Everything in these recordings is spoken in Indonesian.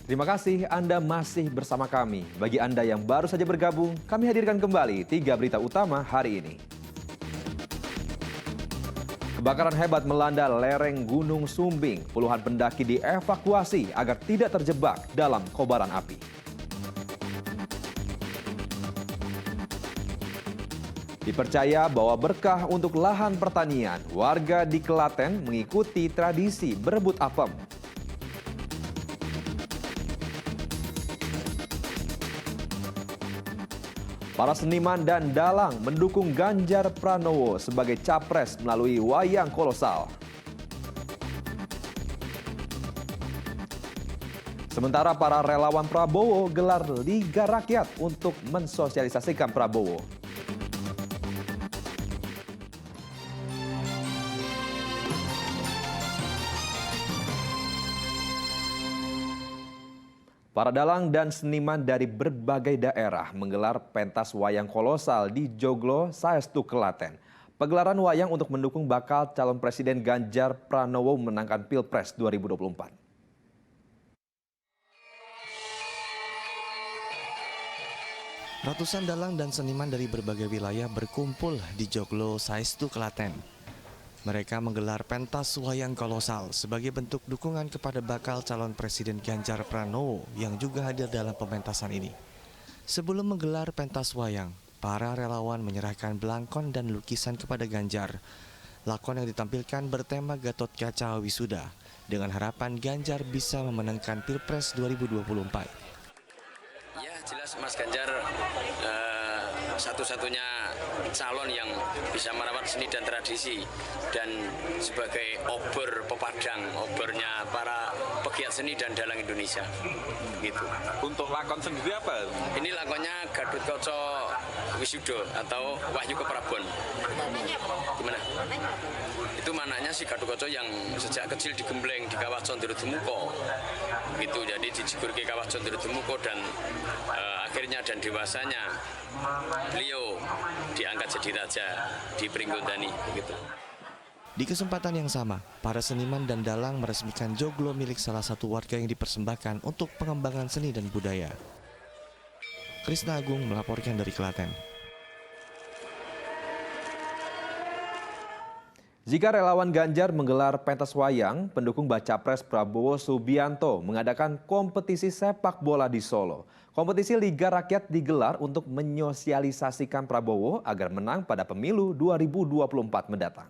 Terima kasih Anda masih bersama kami. Bagi Anda yang baru saja bergabung, kami hadirkan kembali 3 berita utama hari ini. Kebakaran hebat melanda lereng Gunung Sumbing. Puluhan pendaki dievakuasi agar tidak terjebak dalam kobaran api. Dipercaya bahwa berkah untuk lahan pertanian, warga di Klaten mengikuti tradisi berebut apem. Para seniman dan dalang mendukung Ganjar Pranowo sebagai capres melalui wayang kolosal. Sementara para relawan Prabowo gelar Liga Rakyat untuk mensosialisasikan Prabowo. Para dalang dan seniman dari berbagai daerah menggelar pentas wayang kolosal di Joglo, Saestu, Klaten. Pegelaran wayang untuk mendukung bakal calon presiden Ganjar Pranowo memenangkan Pilpres 2024. Ratusan dalang dan seniman dari berbagai wilayah berkumpul di Joglo, Saestu, Klaten. Mereka menggelar pentas wayang kolosal sebagai bentuk dukungan kepada bakal calon presiden Ganjar Pranowo yang juga hadir dalam pementasan ini. Sebelum menggelar pentas wayang, para relawan menyerahkan belangkon dan lukisan kepada Ganjar. Lakon yang ditampilkan bertema Gatot Kaca Wisuda dengan harapan Ganjar bisa memenangkan Pilpres 2024. Ya, jelas Mas Ganjar satu-satunya calon yang bisa merawat seni dan tradisi dan sebagai obor pepadang, obornya para pegiat seni dan dalang Indonesia. Gitu. Untuk lakon sendiri apa? Ini lakonnya Gatot Kaca Wisuda atau Wahyu Keprabon. Gimana? Itu mananya si Gatot Kaca yang sejak kecil digembleng di Kawah Condro Demuko. Gitu, jadi dijigur ke Kawah Condro Demuko dan akhirnya dan dewasanya beliau diangkat jadi raja di Pringgondani gitu. Di kesempatan yang sama, para seniman dan dalang meresmikan joglo milik salah satu warga yang dipersembahkan untuk pengembangan seni dan budaya. Krisna Agung melaporkan dari Klaten. Jika relawan Ganjar menggelar pentas wayang, pendukung baca pres Prabowo Subianto mengadakan kompetisi sepak bola di Solo. Kompetisi Liga Rakyat digelar untuk menyosialisasikan Prabowo agar menang pada pemilu 2024 mendatang.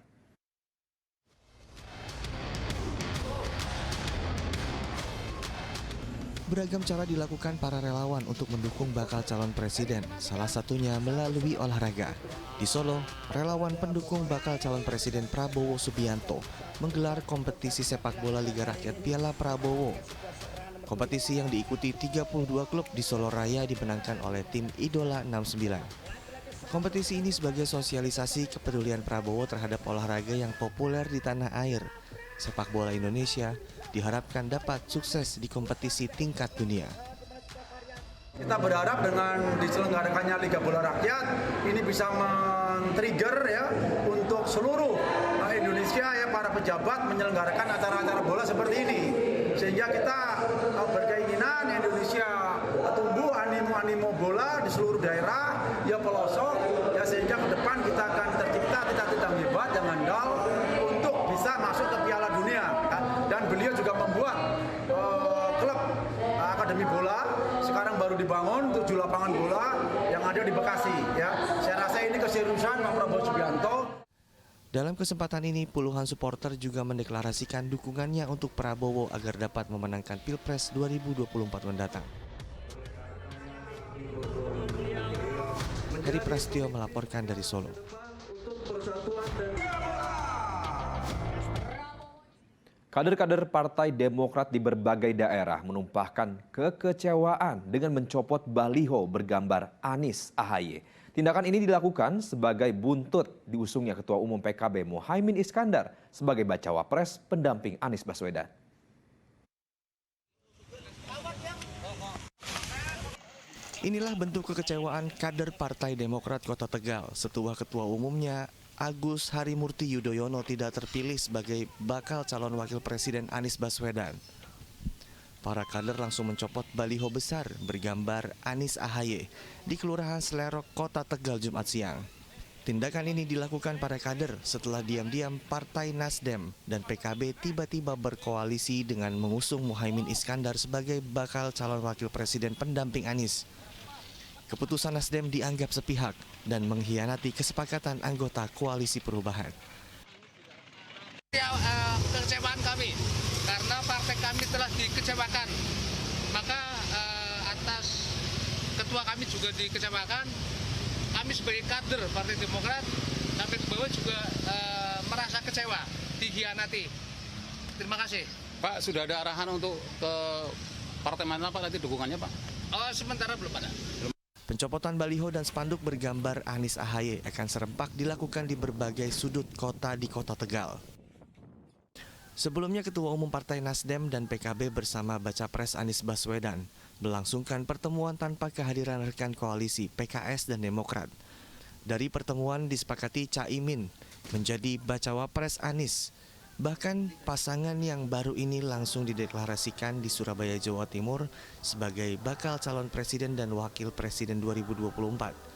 Beragam cara dilakukan para relawan untuk mendukung bakal calon presiden, salah satunya melalui olahraga. Di Solo, relawan pendukung bakal calon presiden Prabowo Subianto menggelar kompetisi sepak bola Liga Rakyat Piala Prabowo. Kompetisi yang diikuti 32 klub di Solo Raya dimenangkan oleh tim Idola 69. Kompetisi ini sebagai sosialisasi kepedulian Prabowo terhadap olahraga yang populer di tanah air. Sepak bola Indonesia diharapkan dapat sukses di kompetisi tingkat dunia. Kita berharap dengan diselenggarakannya Liga Bola Rakyat ini bisa men-trigger ya untuk seluruh Indonesia ya para pejabat menyelenggarakan acara-acara bola seperti ini. Sehingga kita berkeinginan Indonesia tumbuh animo bola di seluruh daerah ya pelosok ya sehingga ke depan kita akan tercipta cita-cita hebat yang handal untuk bisa masuk ke Piala Dunia kan? Dan beliau juga membuat klub akademi bola sekarang baru dibangun 7 lapangan bola yang ada di Bekasi ya. Saya rasa ini keseriusan Pak Prabowo Subianto. Dalam kesempatan ini, puluhan supporter juga mendeklarasikan dukungannya untuk Prabowo agar dapat memenangkan Pilpres 2024 mendatang. Heri Prasetyo melaporkan dari Solo. Kader-kader Partai Demokrat di berbagai daerah menumpahkan kekecewaan dengan mencopot baliho bergambar Anies AHY. Tindakan ini dilakukan sebagai buntut diusungnya Ketua Umum PKB Muhaimin Iskandar sebagai bacawa pres pendamping Anies Baswedan. Inilah bentuk kekecewaan kader Partai Demokrat Kota Tegal setelah Ketua Umumnya Agus Harimurti Yudhoyono tidak terpilih sebagai bakal calon wakil presiden Anies Baswedan. para kader langsung mencopot baliho besar bergambar Anies AHY di Kelurahan Selerok, Kota Tegal Jumat siang. Tindakan ini dilakukan para kader setelah diam-diam Partai Nasdem dan PKB tiba-tiba berkoalisi dengan mengusung Muhaimin Iskandar sebagai bakal calon wakil presiden pendamping Anies. Keputusan Nasdem dianggap sepihak dan mengkhianati kesepakatan anggota koalisi perubahan. Kekecewaan kami karena partai kami telah dikecewakan, maka atas ketua kami juga dikecewakan. Kami sebagai kader Partai Demokrat sampai ke bawah juga merasa kecewa, dikhianati. Terima kasih. Pak, sudah ada arahan untuk ke partai mana Pak nanti dukungannya Pak? Oh, sementara belum ada. Pencopotan baliho dan spanduk bergambar Anies AHY akan serempak dilakukan di berbagai sudut kota di Kota Tegal. Sebelumnya Ketua Umum Partai Nasdem dan PKB bersama Baca Pres Anies Baswedan melangsungkan pertemuan tanpa kehadiran rekan koalisi PKS dan Demokrat. Dari pertemuan disepakati Caimin menjadi Bacawa Pres Anies. Bahkan pasangan yang baru ini langsung dideklarasikan di Surabaya, Jawa Timur sebagai bakal calon presiden dan wakil presiden 2024.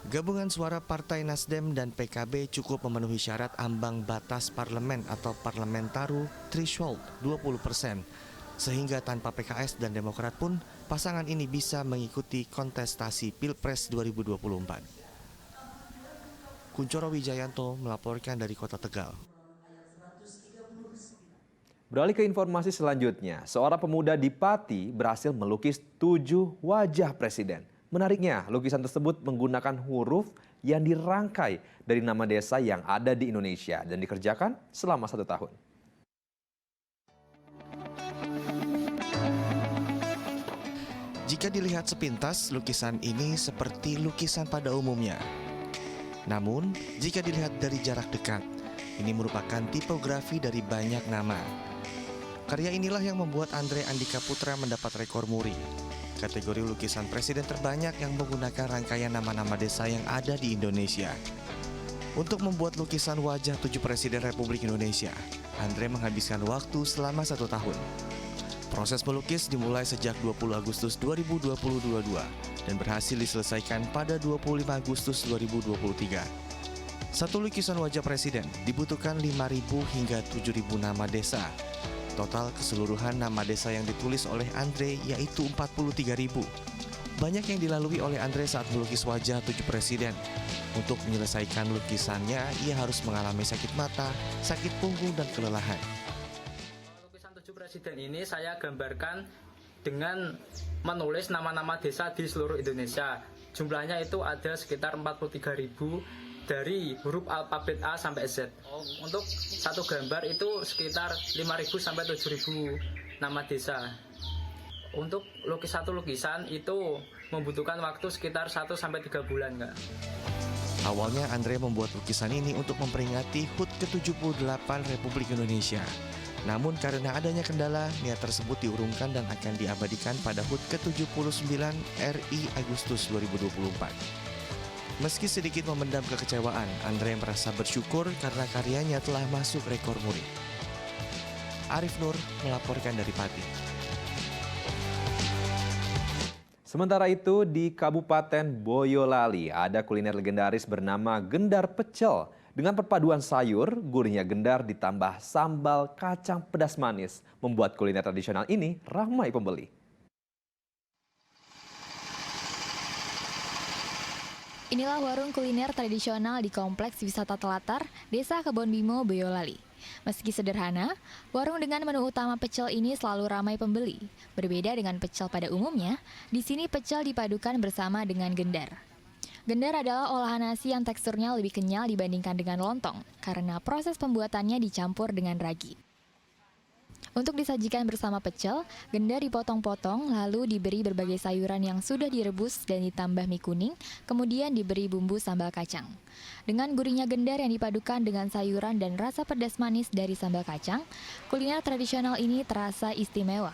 Gabungan suara Partai Nasdem dan PKB cukup memenuhi syarat ambang batas parlemen atau parlementaru threshold 20%. Sehingga tanpa PKS dan Demokrat pun pasangan ini bisa mengikuti kontestasi Pilpres 2024. Kuncoro Wijayanto melaporkan dari Kota Tegal. Beralih ke informasi selanjutnya, seorang pemuda di Pati berhasil melukis 7 wajah presiden. Menariknya, lukisan tersebut menggunakan huruf yang dirangkai dari nama desa yang ada di Indonesia dan dikerjakan selama 1 tahun. Jika dilihat sepintas, lukisan ini seperti lukisan pada umumnya. Namun, jika dilihat dari jarak dekat, ini merupakan tipografi dari banyak nama. Karya inilah yang membuat Andre Andika Putra mendapat rekor muri. Kategori lukisan presiden terbanyak yang menggunakan rangkaian nama-nama desa yang ada di Indonesia. Untuk membuat lukisan wajah 7 presiden Republik Indonesia, Andre menghabiskan waktu selama 1 tahun. Proses melukis dimulai sejak 20 Agustus 2022 dan berhasil diselesaikan pada 25 Agustus 2023. Satu lukisan wajah presiden dibutuhkan 5.000 hingga 7.000 nama desa. Total keseluruhan nama desa yang ditulis oleh Andre yaitu 43.000. Banyak yang dilalui oleh Andre saat melukis wajah 7 presiden. Untuk menyelesaikan lukisannya, ia harus mengalami sakit mata, sakit punggung, dan kelelahan. Lukisan 7 presiden ini saya gambarkan dengan menulis nama-nama desa di seluruh Indonesia. Jumlahnya itu ada sekitar 43.000 dari huruf alfabet A sampai Z. Untuk satu gambar itu sekitar 5.000 sampai 7.000 nama desa. Untuk satu lukisan itu membutuhkan waktu sekitar 1 sampai 3 bulan, Kak. Awalnya Andre membuat lukisan ini untuk memperingati HUT ke-78 Republik Indonesia. Namun karena adanya kendala, niat tersebut diurungkan dan akan diabadikan pada HUT ke-79 RI Agustus 2024. Meski sedikit memendam kekecewaan, Andre merasa bersyukur karena karyanya telah masuk rekor muri. Arif Nur melaporkan dari Pati. Sementara itu di Kabupaten Boyolali ada kuliner legendaris bernama gendar pecel. Dengan perpaduan sayur, gurihnya gendar ditambah sambal kacang pedas manis membuat kuliner tradisional ini ramai pembeli. Inilah warung kuliner tradisional di Kompleks Wisata Telatar, Desa Kebon Bimo, Boyolali. Meski sederhana, warung dengan menu utama pecel ini selalu ramai pembeli. Berbeda dengan pecel pada umumnya, di sini pecel dipadukan bersama dengan gendar. Gendar adalah olahan nasi yang teksturnya lebih kenyal dibandingkan dengan lontong, karena proses pembuatannya dicampur dengan ragi. Untuk disajikan bersama pecel, gendar dipotong-potong lalu diberi berbagai sayuran yang sudah direbus dan ditambah mie kuning, kemudian diberi bumbu sambal kacang. Dengan gurihnya gendar yang dipadukan dengan sayuran dan rasa pedas manis dari sambal kacang, kuliner tradisional ini terasa istimewa.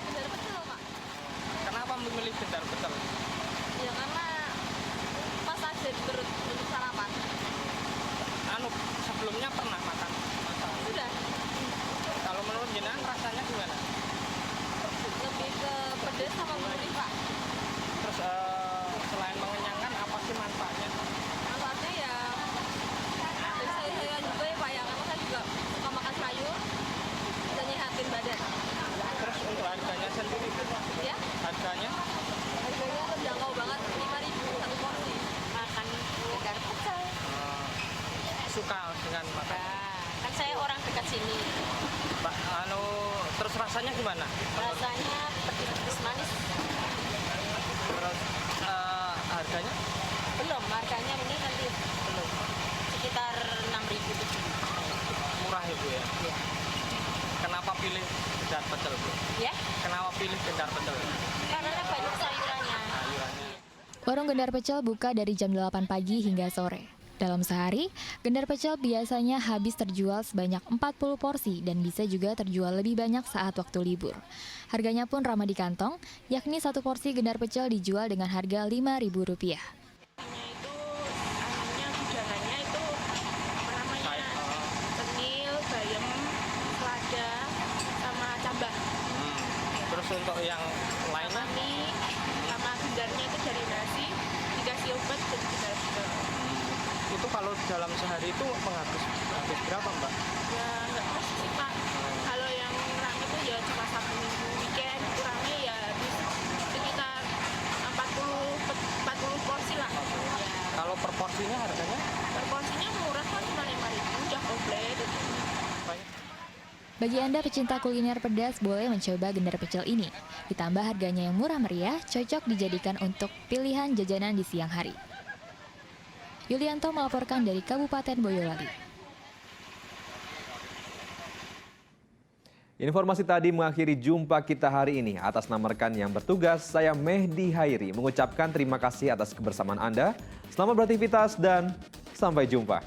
Gendar pecel, Pak. Kenapa memilih gendar pecel? Ya karena pas aja perut untuk sarapan. Sebelumnya pernah makan? Sudah. Kalau menurut jenengan rasanya gimana? suka dengan makan. Kan saya orang dekat sini. Pak, terus rasanya gimana? Rasanya pedes manis. Terus harganya? Belum, harganya ini nanti belum. Sekitar 6.000 gitu. Murah ya Bu ya? Iya. Kenapa pilih gendar pecel Bu? Ya, Kenapa pilih gendar pecel? karena banyak sayurannya. Sayurannya. Warung gendar pecel buka dari jam 8 pagi hingga sore. Dalam sehari, gendar pecel biasanya habis terjual sebanyak 40 porsi dan bisa juga terjual lebih banyak saat waktu libur. Harganya pun ramah di kantong, yakni satu porsi gendar pecel dijual dengan harga Rp5.000. Hidangannya itu apa namanya? Tenil, bayam, selada, sama cambah. Terus untuk yang lainnya? Mie sama gendarnya itu dari nasi, dikasih obat dan gendar pecel. Itu kalau dalam sehari itu habis berapa Mbak? Ya nggak pasti sih Pak. Kalau yang rame itu ya cuma Sabtu Minggu, weekend kurangnya ya habis sekitar 40 porsi lah. Ya. Kalau per porsinya harganya? Per porsinya murah kan cuma 5.000 udah komplit. Bagi Anda pecinta kuliner pedas, boleh mencoba gendar pecel ini. Ditambah harganya yang murah meriah, cocok dijadikan untuk pilihan jajanan di siang hari. Yulianto melaporkan dari Kabupaten Boyolali. Informasi tadi mengakhiri jumpa kita hari ini. Atas nama rekan yang bertugas, saya Mehdi Hairi mengucapkan terima kasih atas kebersamaan Anda. Selamat beraktivitas dan sampai jumpa.